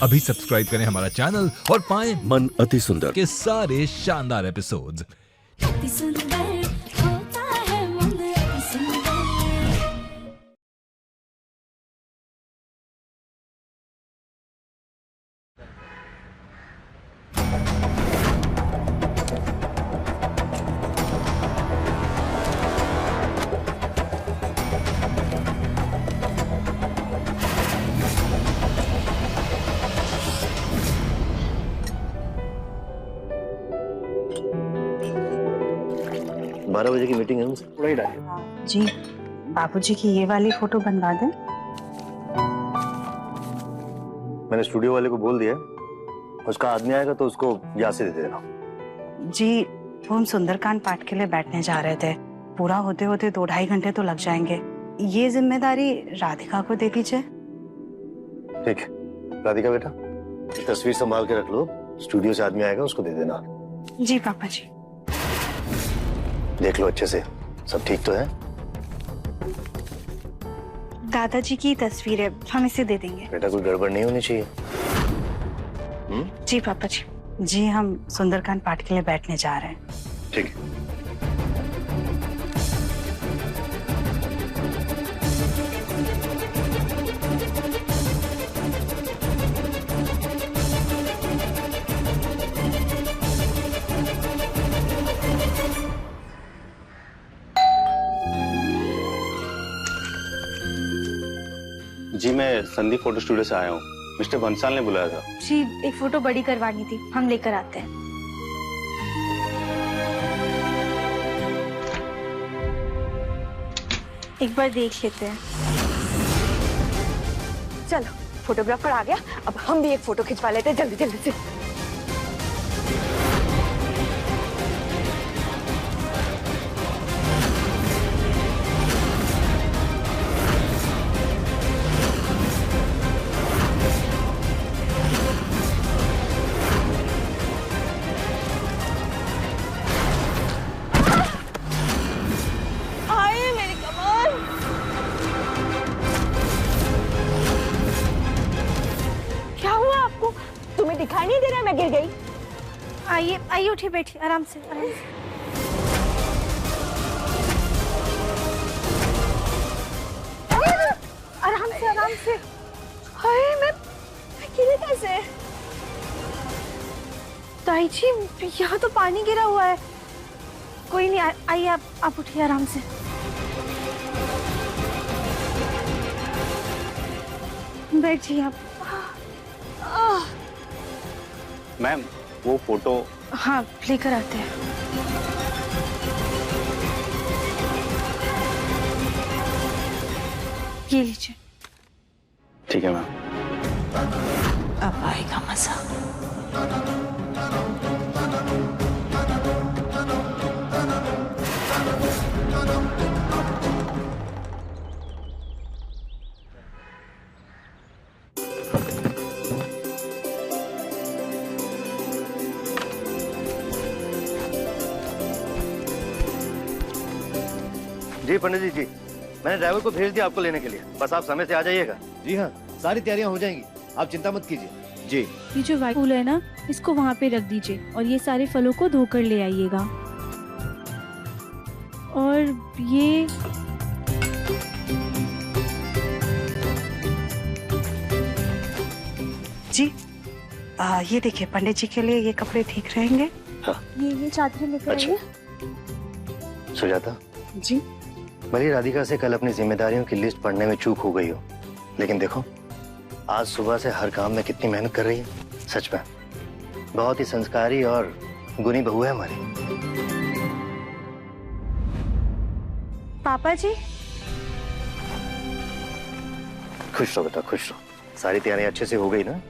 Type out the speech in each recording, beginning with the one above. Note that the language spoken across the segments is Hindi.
अभी सब्सक्राइब करें हमारा चैनल और पाएं मन अति सुंदर के सारे शानदार एपिसोड्स। अति सुंदर होता है मन अति सुंदर। बारह बजे की मीटिंग है, मुझसे थोड़ा ही डालिए। जी, बाबूजी की ये वाली फोटो बनवा दें। मैंने स्टूडियो वाले को बोल दिया, उसका आदमी आएगा तो उसको यहाँ से दे देना। जी, वो हम सुंदरकांड पाठ के लिए बैठने जा रहे थे। पूरा होते होते 2-2.5 घंटे तो लग जाएंगे। ये जिम्मेदारी राधिका को दे दीजिए। ठीक है राधिका बेटा, तस्वीर संभाल के रख लो, स्टूडियो से आदमी आएगा उसको दे देना। जी पापा जी। देख लो अच्छे से, सब ठीक तो है? दादाजी की तस्वीर है, हम इसे दे देंगे। बेटा कोई गड़बड़ नहीं होनी चाहिए। जी पापा जी। जी, हम सुंदरकांड पाठ के लिए बैठने जा रहे हैं। ठीक है। जी मैं संदीप फोटो स्टूडियो से आया हूँ। मिस्टर बंसल ने बुलाया था। जी एक फोटो बड़ी करवानी थी, हम लेकर आते हैं। एक बार देख लेते हैं। चलो फोटोग्राफर आ गया, अब हम भी एक फोटो खिंचवा लेते हैं जल्दी जल्दी से। दिखाई नहीं दे रहा है, मैं गिर गई। आइए आइए, उठिए बैठिए, आराम से आराम से। आराम से आराम से। हाय मैं गिरी कैसे? ताई जी यहाँ तो पानी गिरा हुआ है। कोई नहीं, आइए आप उठिए आराम से। बैठिए आप। मैम वो फोटो। हाँ लेकर आते हैं। ये लीजिए। ठीक है मैम। अब आएगा मजा। जी पंडित जी, मैंने ड्राइवर को भेज दिया आपको लेने के लिए, बस आप समय से आ जाइएगा। जी हाँ, सारी तैयारियां हो जाएंगी, आप चिंता मत कीजिए। जी। ये जो व्हाइट फूल है ना, इसको वहाँ पे रख दीजिए और ये सारे फलों को धोकर ले आइएगा। और ये जी, ये देखिए पंडित जी के लिए ये कपड़े ठीक रहेंगे। हाँ। ये चादरें लेकर अच्छा। आइए। सुजाता जी। भली राधिका से कल अपनी जिम्मेदारियों की लिस्ट पढ़ने में चूक हो गई हो, लेकिन देखो आज सुबह से हर काम में कितनी मेहनत कर रही है। सच में बहुत ही संस्कारी और गुणी बहू है हमारी। पापा जी। खुश रहो बेटा, खुश रहो। सारी तैयारियां अच्छे से हो गई ना?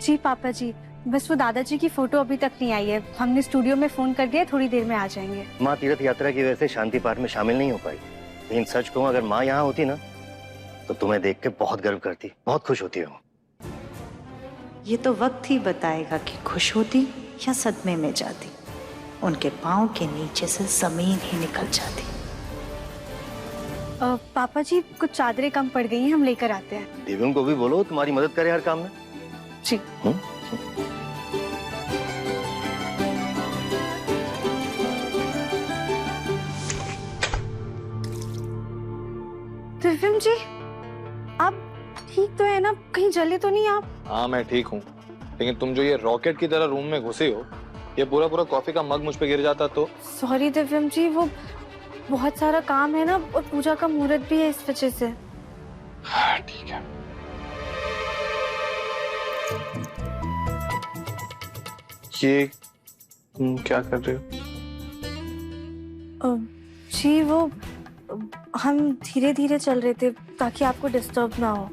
जी पापा जी, बस वो दादाजी की फोटो अभी तक नहीं आई है। हमने स्टूडियो में फोन कर दिया, थोड़ी देर में आ जाएंगे। माँ तीर्थ यात्रा की वजह से शांति पाठ में शामिल नहीं हो पाई, लेकिन सच कहूँ अगर माँ यहाँ होती ना तो तुम्हें देख के बहुत गर्व करती, बहुत खुश होती हो। ये तो वक्त ही बताएगा कि खुश होती या सदमे में जाती। उनके पाँव के नीचे से जमीन ही निकल जाती। पापा जी कुछ चादरें कम पड़ गई हैं, हम लेकर आते हैं। देवी को भी बोलो तुम्हारी मदद करे हर काम में। जी। दिव्यम जी, आप ठीक तो है ना? कहीं जले तो नहीं आप? हाँ मैं ठीक हूँ, लेकिन तुम जो ये रॉकेट की तरह रूम में घुसे हो, ये पूरा पूरा कॉफी का मग मुझ पे गिर जाता तो। सॉरी दिव्यम जी, वो बहुत सारा काम है ना, और पूजा का मुहूर्त भी है इस वजह से। हाँ ठीक है। ये तुम क्या कर रहे हो? जी वो हम धीरे धीरे चल रहे थे ताकि आपको डिस्टर्ब ना हो।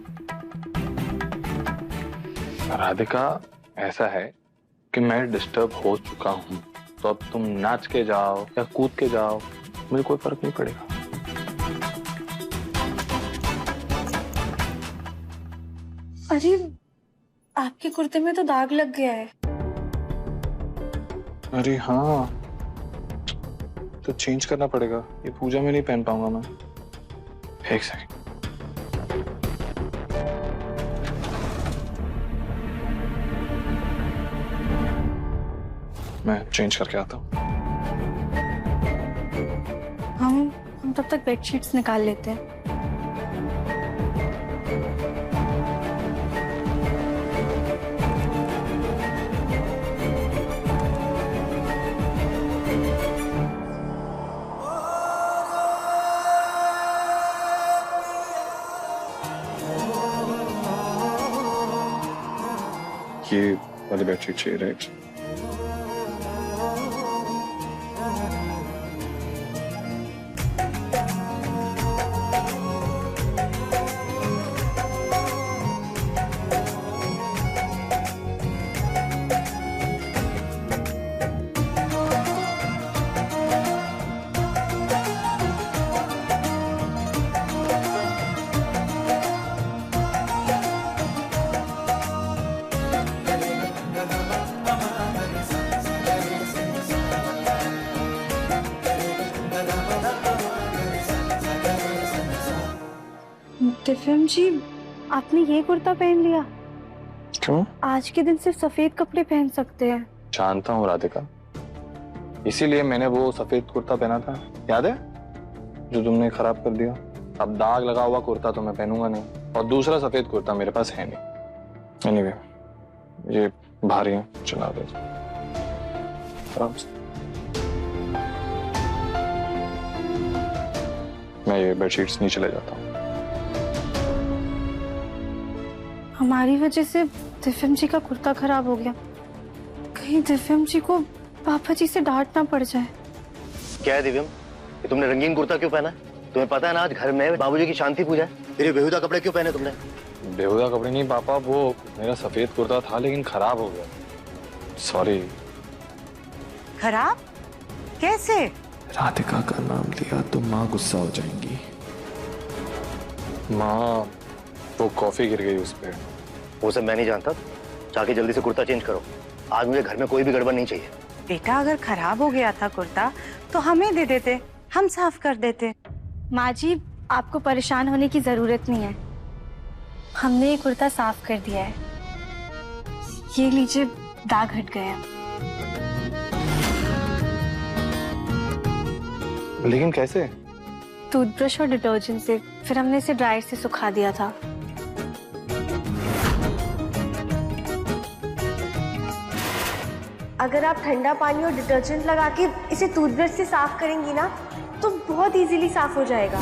राधिका, ऐसा है कि मैं डिस्टर्ब हो चुका हूँ, तो अब तुम नाच के जाओ या कूद के जाओ, मुझे कोई फर्क नहीं पड़ेगा। अरे आपके कुर्ते में तो दाग लग गया है। अरे हाँ, तो चेंज करना पड़ेगा, ये पूजा में नहीं पहन पाऊंगा मैं। एक सेकंड। मैं चेंज करके आता हूँ। हम तब तक बेडशीट्स निकाल लेते हैं। ये वाली बेडशीट चाहिए, राइट? दिव्यम जी, आपने ये कुर्ता पहन लिया? क्यों? आज के दिन सिर्फ सफेद कपड़े पहन सकते हैं। जानता हूँ राधिका, इसीलिए मैंने वो सफेद कुर्ता पहना था, याद है? जो तुमने खराब कर दिया। अब दाग लगा हुआ कुर्ता तो मैं पहनूंगा नहीं, और दूसरा सफेद कुर्ता मेरे पास है नहीं। एनीवे, ये भारी है, चला दो आराम से। मैं ये बेडशीट्स नीचे ले जाता हूँ। हमारी वजह से दिव्यम जी का कुर्ता खराब हो गया। कहीं दिव्यम जी को पापा जी से डांट ना पड़ जाए। क्या है दिव्यम, ये तुमने रंगीन कुर्ता क्यों पहना? तुम्हें पता है ना आज घर में बाबूजी की शांति पूजा है। फिर ये बेहुदा कपड़े क्यों पहने तुमने? बेहुदा कपड़े नहीं पापा, वो मेरा सफेद कुर्ता था लेकिन खराब हो गया। सॉरी। खराब कैसे? राधिका का नाम लिया तो माँ गुस्सा हो जाएंगी। माँ, वो कॉफी गिर गई उस पे। वो सब मैं नहीं जानता, जाके जल्दी से कुर्ता चेंज करो। आज मुझे घर में कोई भी गड़बड़ नहीं चाहिए। बेटा अगर खराब हो गया था कुर्ता तो हमें दे देते, हम साफ कर देते। माँ जी, आपको परेशान होने की जरूरत नहीं है, हमने ये कुर्ता साफ कर दिया है। ये लीजिए, दाग हट गया। लेकिन कैसे? टूथब्रश और डिटर्जेंट से, फिर हमने इसे ड्रायर से सुखा दिया था। अगर आप ठंडा पानी और डिटर्जेंट लगा के इसे टूथब्रश से साफ करेंगी ना, तो बहुत इजीली साफ हो जाएगा।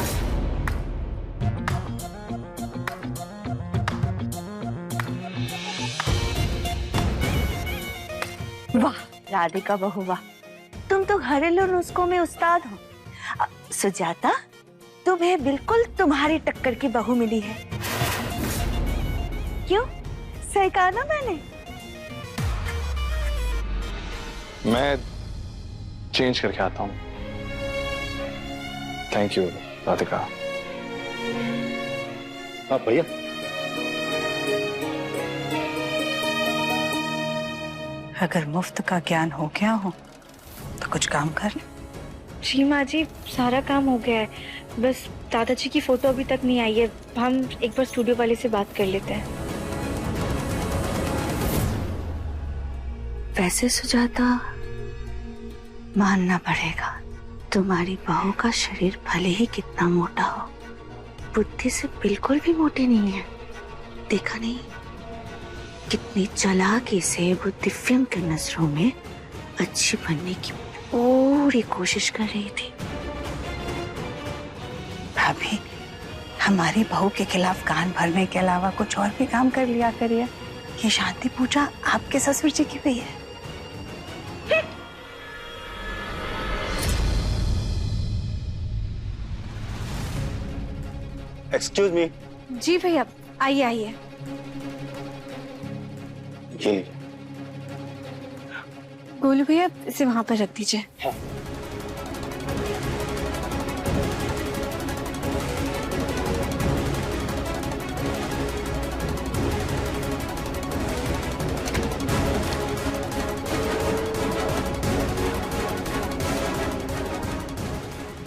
वाह राधिका बहू वाह, तुम तो घरेलू नुस्खों में उस्ताद हो। सुजाता, तुम्हें बिल्कुल तुम्हारी टक्कर की बहू मिली है। क्यों, सही कहा ना मैंने? मैं चेंज करके आता हूँ। Thank you Radhika. हाँ भैया, अगर मुफ्त का ज्ञान हो गया हो तो कुछ काम कर। जी माँ जी, सारा काम हो गया है, बस दादाजी की फोटो अभी तक नहीं आई है। हम एक बार स्टूडियो वाले से बात कर लेते हैं। वैसे सुजाता, मानना पड़ेगा, तुम्हारी बहू का शरीर भले ही कितना मोटा हो, बुद्धि से बिल्कुल भी मोटी नहीं है। देखा नहीं कितनी चालाकी से वो दिव्यम के नजरों में अच्छी बनने की पूरी कोशिश कर रही थी। भाभी, हमारी बहू के खिलाफ कान भरने के अलावा कुछ और भी काम कर लिया करिए। ये शांति पूजा आपके ससुर जी की भी है। Excuse me. जी भैया, आइए आइए। ये लीजिए। गोलू भैया, इसे वहां पर रख दीजिए। हाँ।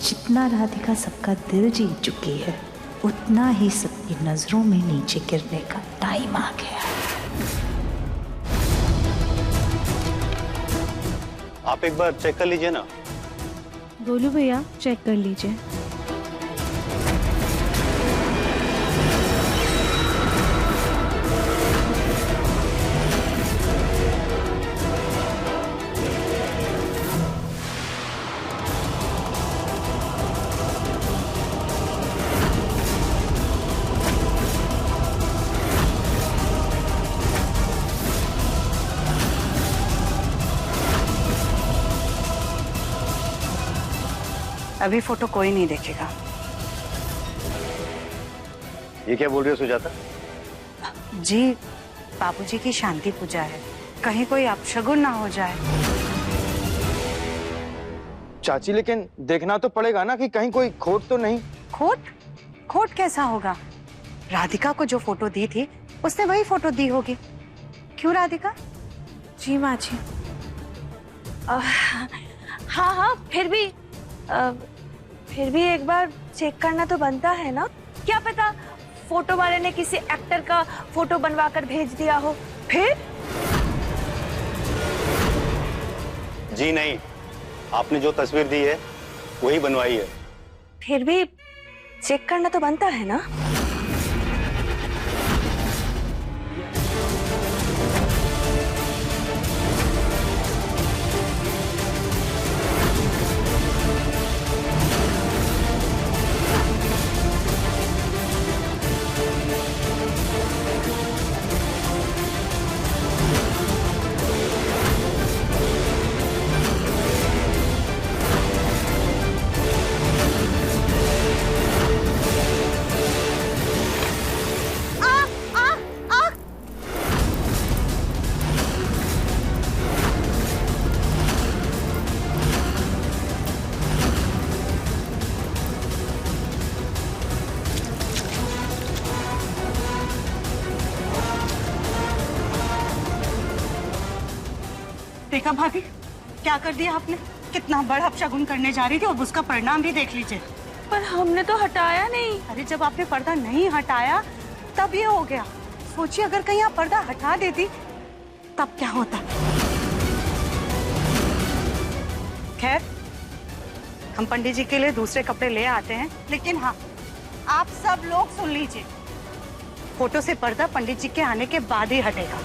जितना राधिका सबका दिल जीत चुकी है, उतना ही सबकी नजरों में नीचे गिरने का टाइम आ गया। आप एक बार चेक कर लीजिए ना। गोलू भैया, चेक कर लीजिए। अभी फोटो कोई नहीं देखेगा। ये क्या बोल रही हो सुजाता? जी, बाबूजी की शांति पूजा है, कहीं कोई अपशगुन ना हो जाए। चाची, लेकिन देखना तो पड़ेगा ना कि कहीं कोई खोट तो नहीं। खोट? खोट कैसा होगा? राधिका को जो फोटो दी थी उसने वही फोटो दी होगी। क्यों राधिका? जी माँ जी। हाँ हाँ, फिर भी एक बार चेक करना तो बनता है ना। क्या पता फोटो वाले ने किसी एक्टर का फोटो बनवा कर भेज दिया हो। फिर जी नहीं, आपने जो तस्वीर दी है वही बनवाई है। फिर भी चेक करना तो बनता है ना। देखा भाभी, क्या कर दिया आपने? कितना बड़ा अपशगुन करने जा रही थी और उसका परिणाम भी देख लीजिए। पर हमने तो हटाया नहीं। अरे जब आपने पर्दा नहीं हटाया तब ये हो गया। सोचिए अगर कहीं आप पर्दा हटा देती तब क्या होता। खैर, हम पंडित जी के लिए दूसरे कपड़े ले आते हैं, लेकिन हाँ, आप सब लोग सुन लीजिए, फोटो से पर्दा पंडित जी के आने के बाद ही हटेगा।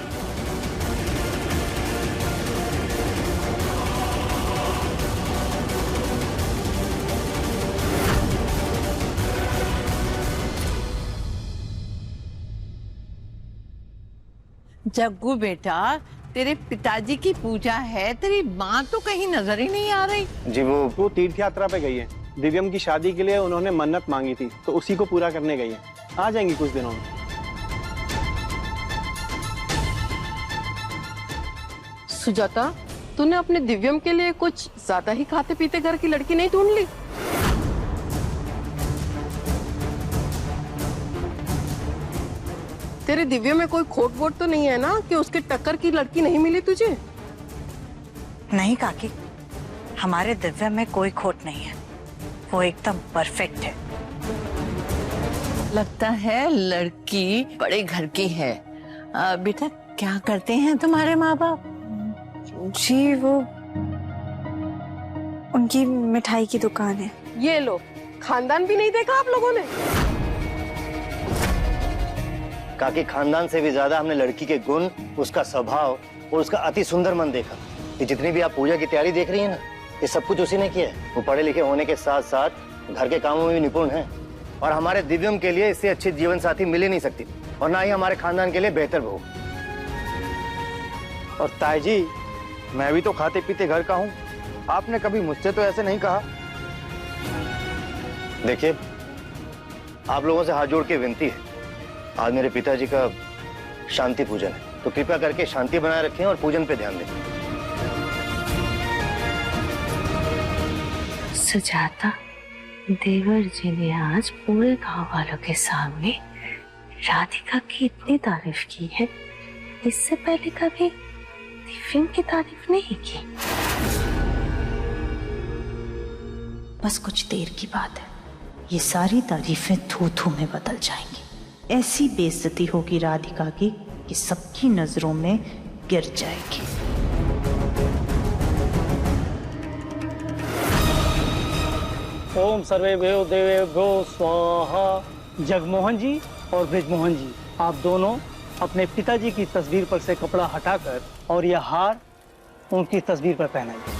जग्गू बेटा, तेरे पिताजी की पूजा है, तेरी माँ तो कहीं नजर ही नहीं आ रही। जी वो तीर्थ यात्रा पे गई है। दिव्यम की शादी के लिए उन्होंने मन्नत मांगी थी, तो उसी को पूरा करने गई है। आ जाएंगी कुछ दिनों में। सुजाता, तूने अपने दिव्यम के लिए कुछ ज्यादा ही खाते पीते घर की लड़की नहीं ढूंढ ली? तेरे दिव्य में कोई खोट वोट तो नहीं है ना कि उसके टक्कर की लड़की नहीं मिली तुझे? नहीं काकी, हमारे दिव्य में कोई खोट नहीं है, वो एकदम परफेक्ट है। लगता है लड़की बड़े घर की है। बेटा, क्या करते हैं तुम्हारे माँ बाप? जी वो उनकी मिठाई की दुकान है। ये लो, खानदान भी नहीं देखा आप लोगों ने? काकी, खानदान से भी ज्यादा हमने लड़की के गुण, उसका स्वभाव और उसका अति सुंदर मन देखा। ये जितनी भी आप पूजा की तैयारी देख रही है ना, ये सब कुछ उसी ने किया है। वो पढ़े लिखे होने के साथ साथ घर के कामों में भी निपुण है और हमारे दिव्यम के लिए इससे अच्छी जीवन साथी मिल ही नहीं सकती और ना ही हमारे खानदान के लिए बेहतर बहू। और ताई जी, मैं भी तो खाते पीते घर का हूँ, आपने कभी मुझसे तो ऐसे नहीं कहा। देखिए, आप लोगों से हाथ जोड़ के विनती है, आज मेरे पिताजी का शांति पूजन है, तो कृपया करके शांति बनाए रखें और पूजन पे ध्यान दें। सुजाता, देवर जी ने आज पूरे गांव वालों के सामने राधिका की इतनी तारीफ की है, इससे पहले कभी दिव्यम की तारीफ नहीं की। बस कुछ देर की बात है, ये सारी तारीफें धू धू में बदल जाएंगी। ऐसी बेइज्जती होगी राधिका की कि सबकी नजरों में गिर जाएगी। ओम सर्वेभ्यो देवेभ्यो स्वाहा। जगमोहन जी और बृजमोहन जी, आप दोनों अपने पिताजी की तस्वीर पर से कपड़ा हटाकर और यह हार उनकी तस्वीर पर पहनाइए।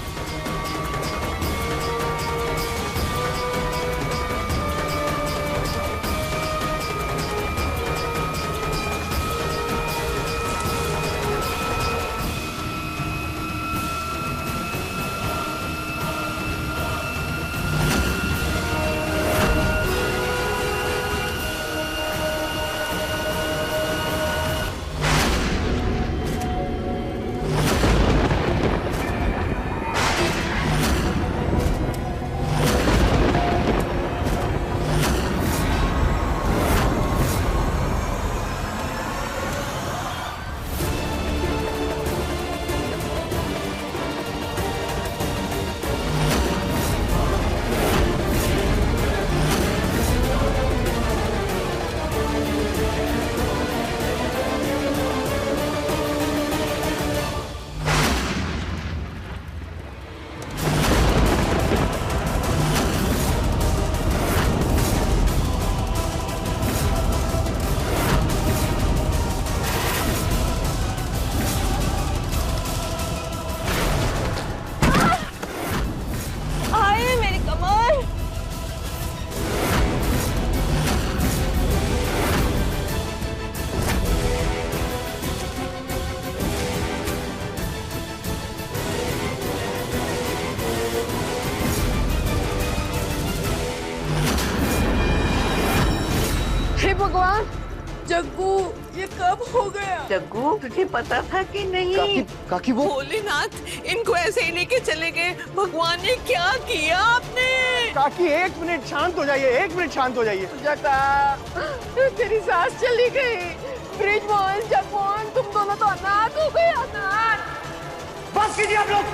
भगवान, जग्गू ये कब हो गया? जग्गू, तुझे पता था कि नहीं? काकी वो भोलेनाथ इनको ऐसे ही लेके चले गए। भगवान ने क्या किया आपने? काकी, 1 मिनट शांत हो जाइए, 1 मिनट शांत हो जाइए। तेरी सास चली गई। बृजमोहन, जगमोहन, तुम दोनों तो अनाथ हो गए, अनाथ। बस कीजिए आप लोग।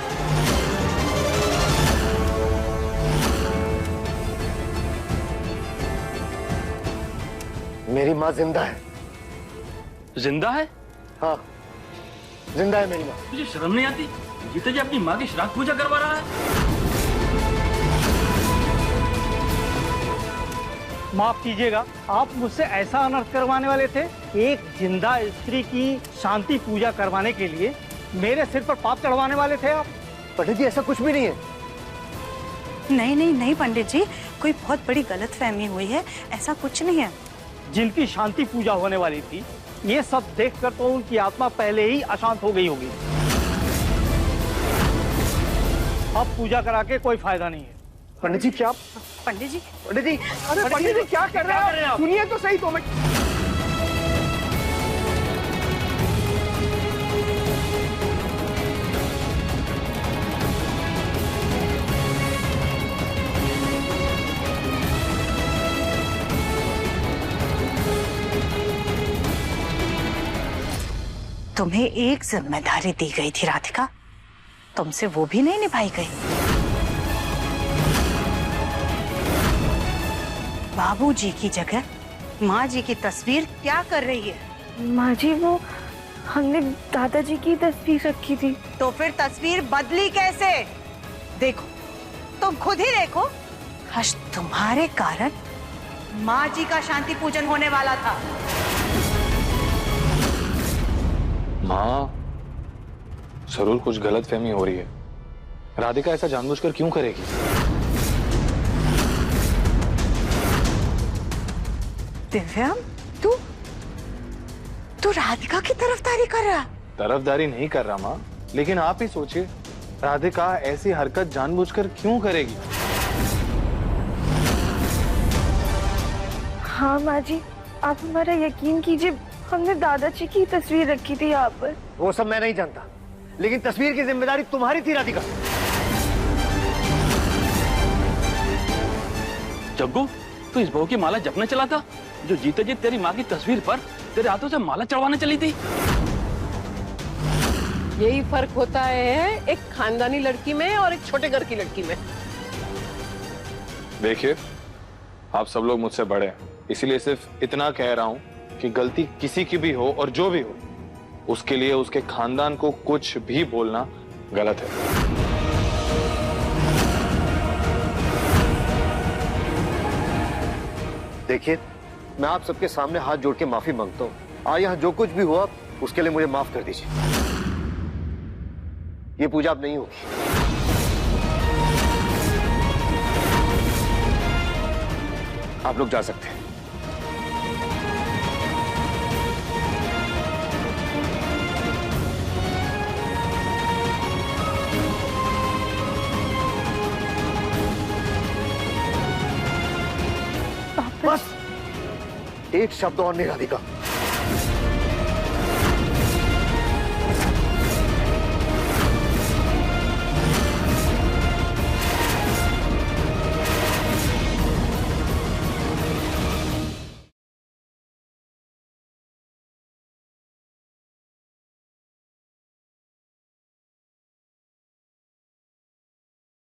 मेरी माँ जिंदा है। जिंदा है? हाँ, जिंदा है मेरी माँ। मुझे शर्म नहीं आती? ये तो अपनी माँ की श्राद्ध पूजा करवा रहा है। माफ कीजिएगा, आप मुझसे ऐसा अनर्थ करवाने वाले थे? एक जिंदा स्त्री की शांति पूजा करवाने के लिए मेरे सिर पर पाप चढ़वाने वाले थे आप? पंडित जी, ऐसा कुछ भी नहीं है। नहीं नहीं नहीं पंडित जी, कोई बहुत बड़ी गलतफहमी हुई है, ऐसा कुछ नहीं है। जिनकी शांति पूजा होने वाली थी, ये सब देखकर तो उनकी आत्मा पहले ही अशांत हो गई होगी। अब पूजा करा के कोई फायदा नहीं है। पंडित जी क्या? पंडित जी, पंडित जी, अरे पंडित जी क्या कर रहे हैं? सुनिए तो सही तो मैं। तुम्हें एक जिम्मेदारी दी गई थी राधिका, तुमसे वो भी नहीं निभाई गई। बाबूजी की जगह माँ जी की तस्वीर क्या कर रही है? माँ जी वो हमने दादाजी की तस्वीर रखी थी। तो फिर तस्वीर बदली कैसे? देखो, तुम खुद ही देखो, आज तुम्हारे कारण माँ जी का शांति पूजन होने वाला था। माँ, जरूर कुछ गलतफहमी हो रही है। राधिका ऐसा जानबूझकर क्यों करेगी? दिव्या, तू राधिका की तरफदारी कर रहा? तरफदारी नहीं कर रहा माँ, लेकिन आप ही सोचिए, राधिका ऐसी हरकत जानबूझकर क्यों करेगी? हाँ माँ जी, आप हमारा यकीन कीजिए, हमने दादाजी की तस्वीर रखी थी यहाँ पर। वो सब मैं नहीं जानता, लेकिन तस्वीर की जिम्मेदारी तुम्हारी थी राधिका। जग्गू, तू इस बहू की माला जपने चला था जो जीते जी तेरी माँ की तस्वीर पर तेरे हाथों से माला चढ़वाने चली थी। यही फर्क होता है एक खानदानी लड़की में और एक छोटे घर की लड़की में। देखिए, आप सब लोग मुझसे बड़े हैं, इसीलिए सिर्फ इतना कह रहा हूं कि गलती किसी की भी हो और जो भी हो, उसके लिए उसके खानदान को कुछ भी बोलना गलत है। देखिए, मैं आप सबके सामने हाथ जोड़ के माफी मांगता हूँ। आज यहाँ जो कुछ भी हुआ उसके लिए मुझे माफ कर दीजिए। ये पूजा अब नहीं होगी। आप लोग जा सकते हैं। बस एक शब्द और नहीं राधिका।